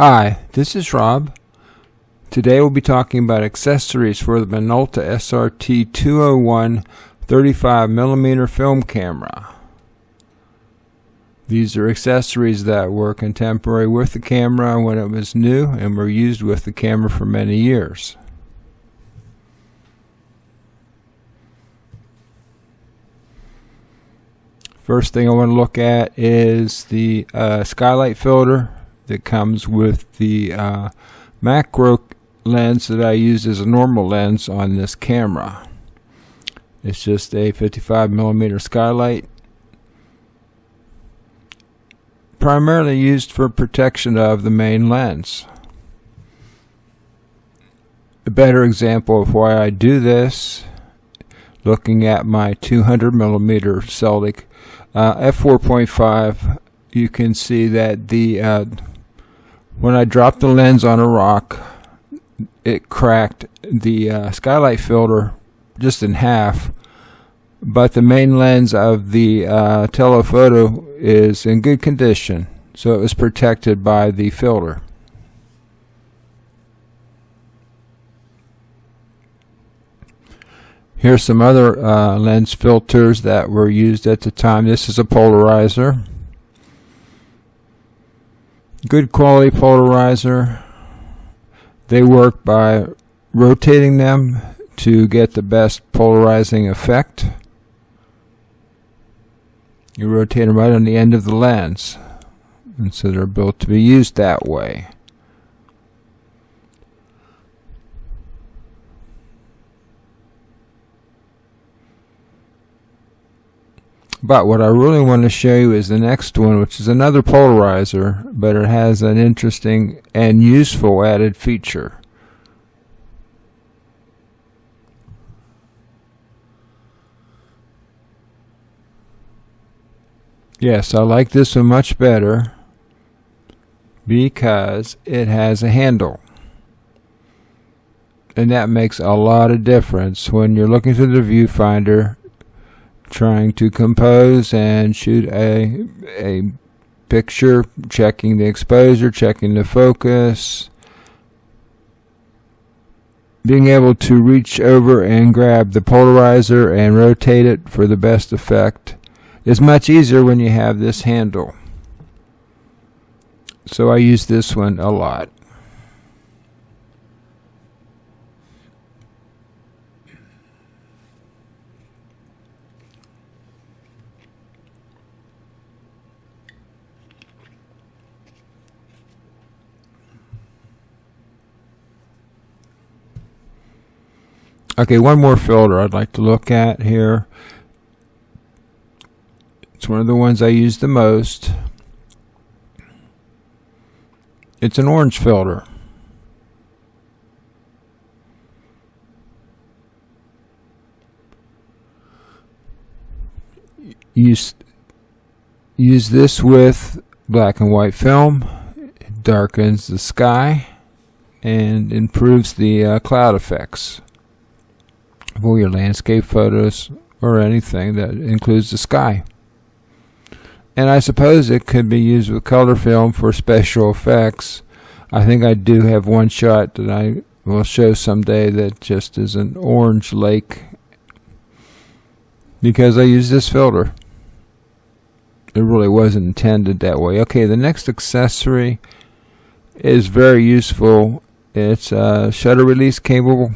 Hi, this is Rob. Today we'll be talking about accessories for the Minolta SR-T 201 35mm film camera. These are accessories that were contemporary with the camera when it was new and were used with the camera for many years. First thing I want to look at is the Skylight Filter that comes with the macro lens that I use as a normal lens on this camera. It's just a 55mm Skylight, primarily used for protection of the main lens. A better example of why I do this, looking at my 200mm Soligor f4.5, you can see that when I dropped the lens on a rock, it cracked the Skylight filter just in half, but the main lens of the telephoto is in good condition, so it was protected by the filter. Here's some other lens filters that were used at the time. This is a polarizer. Good quality polarizer. They work by rotating them to get the best polarizing effect. You rotate them right on the end of the lens, and so they're built to be used that way. But what I really want to show you is the next one, which is another polarizer, but it has an interesting and useful added feature. Yes, I like this one much better because it has a handle. And that makes a lot of difference when you're looking through the viewfinder, trying to compose and shoot a picture, checking the exposure, checking the focus. Being able to reach over and grab the polarizer and rotate it for the best effect is much easier when you have this handle. So I use this one a lot. Okay, one more filter I'd like to look at here. It's one of the ones I use the most. It's an orange filter. Use this with black and white film. It darkens the sky and improves the cloud effects for your landscape photos or anything that includes the sky. And I suppose it could be used with color film for special effects. I think I do have one shot that I will show someday that just is an orange lake because I use this filter. It really wasn't intended that way. Okay, the next accessory is very useful. It's a shutter release cable.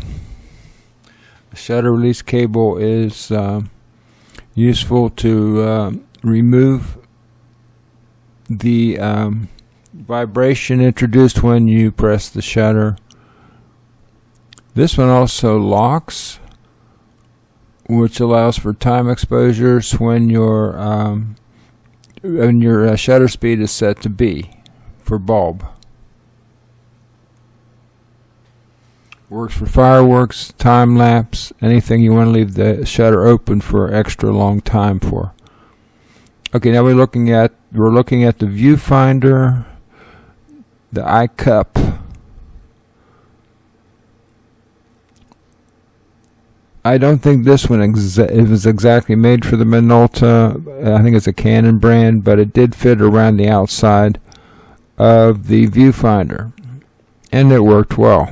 The shutter release cable is useful to remove the vibration introduced when you press the shutter. This one also locks, which allows for time exposures when your shutter speed is set to B for bulb. Works for fireworks, time lapse, anything you want to leave the shutter open for extra long time for. Okay, now we're looking at the viewfinder, the eye cup. I don't think this one it was exactly made for the Minolta. I think it's a Canon brand, but it did fit around the outside of the viewfinder, and it worked well.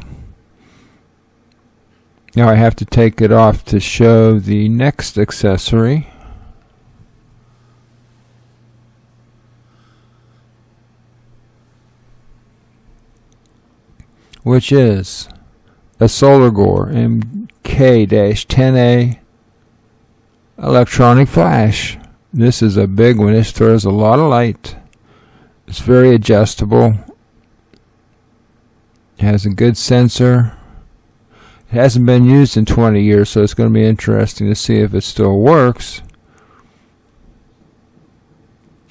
Now I have to take it off to show the next accessory, which is a Soligor MK-10A electronic flash. This is a big one. This throws a lot of light. It's very adjustable. It has a good sensor. It hasn't been used in 20 years, so it's going to be interesting to see if it still works.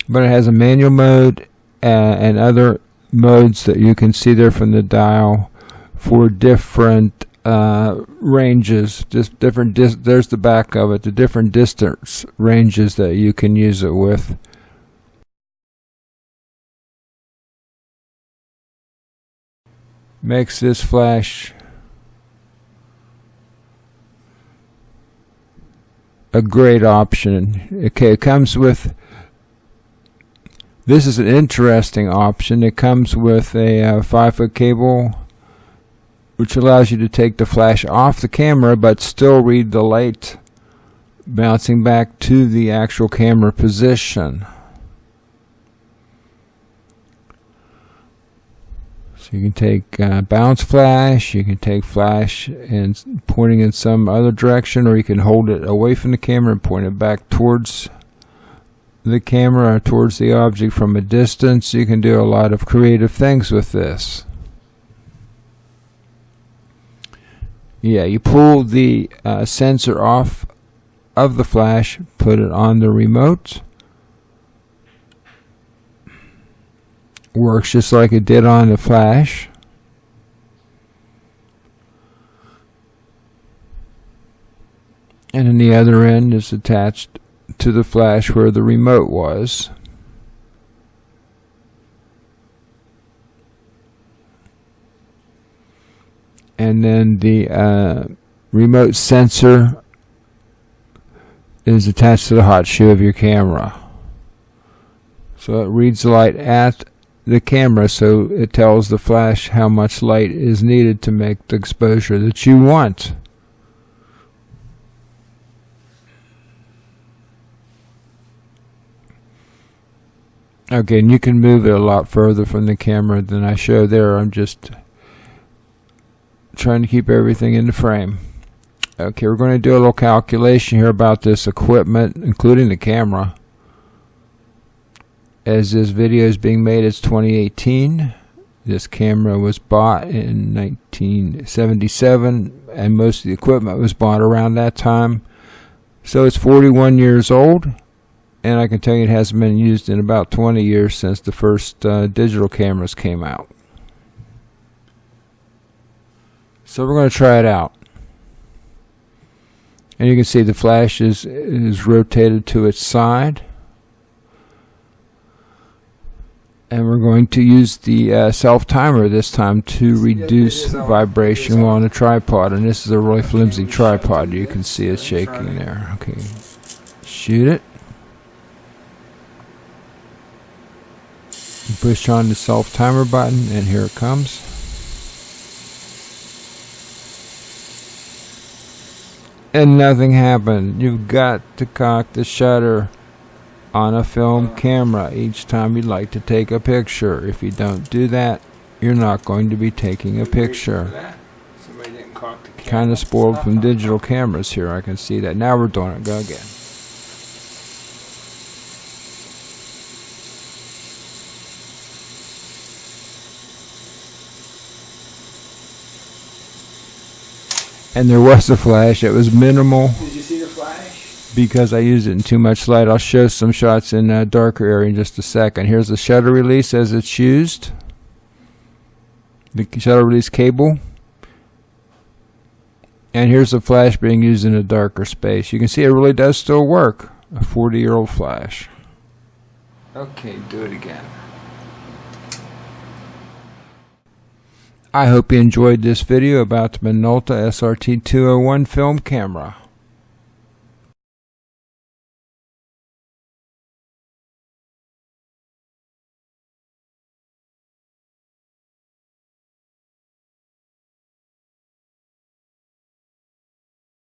But it has a manual mode and other modes that you can see there from the dial for different ranges. Just different. There's the back of it. The different distance ranges that you can use it with. Makes this flash a great option. Okay, it comes with, this is an interesting option. It comes with a 5-foot cable, which allows you to take the flash off the camera but still read the light bouncing back to the actual camera position. So you can take bounce flash, you can take flash and pointing in some other direction, or you can hold it away from the camera and point it back towards the camera or towards the object from a distance. You can do a lot of creative things with this. Yeah, you pull the sensor off of the flash, put it on the remote. Works just like it did on the flash. And then the other end is attached to the flash where the remote was. And then the remote sensor is attached to the hot shoe of your camera. So it reads the light at the camera, so it tells the flash how much light is needed to make the exposure that you want. Okay, and you can move it a lot further from the camera than I show there. I'm just trying to keep everything in the frame. Okay, we're going to do a little calculation here about this equipment, including the camera. As this video is being made, it's 2018. This camera was bought in 1977, and most of the equipment was bought around that time. So it's 41 years old, and I can tell you it hasn't been used in about 20 years since the first digital cameras came out. So we're going to try it out. And you can see the flash is rotated to its side. And we're going to use the self-timer this time to reduce vibration while on a tripod. And this is a really flimsy tripod. You can see it shaking there. Okay, shoot it. You push on the self-timer button, and here it comes. And nothing happened. You've got to cock the shutter on a film camera each time you'd like to take a picture. If you don't do that, you're not going to be taking a picture. Kind of spoiled from digital cameras here, I can see that. Now we're doing it. Go again. And there was a flash. It was minimal. Did you see the flash? Because I used it in too much light. I'll show some shots in a darker area in just a second. Here's the shutter release as it's used. The shutter release cable. And here's the flash being used in a darker space. You can see it really does still work. A 40-year-old flash. Okay, do it again. I hope you enjoyed this video about the Minolta SRT 201 film camera.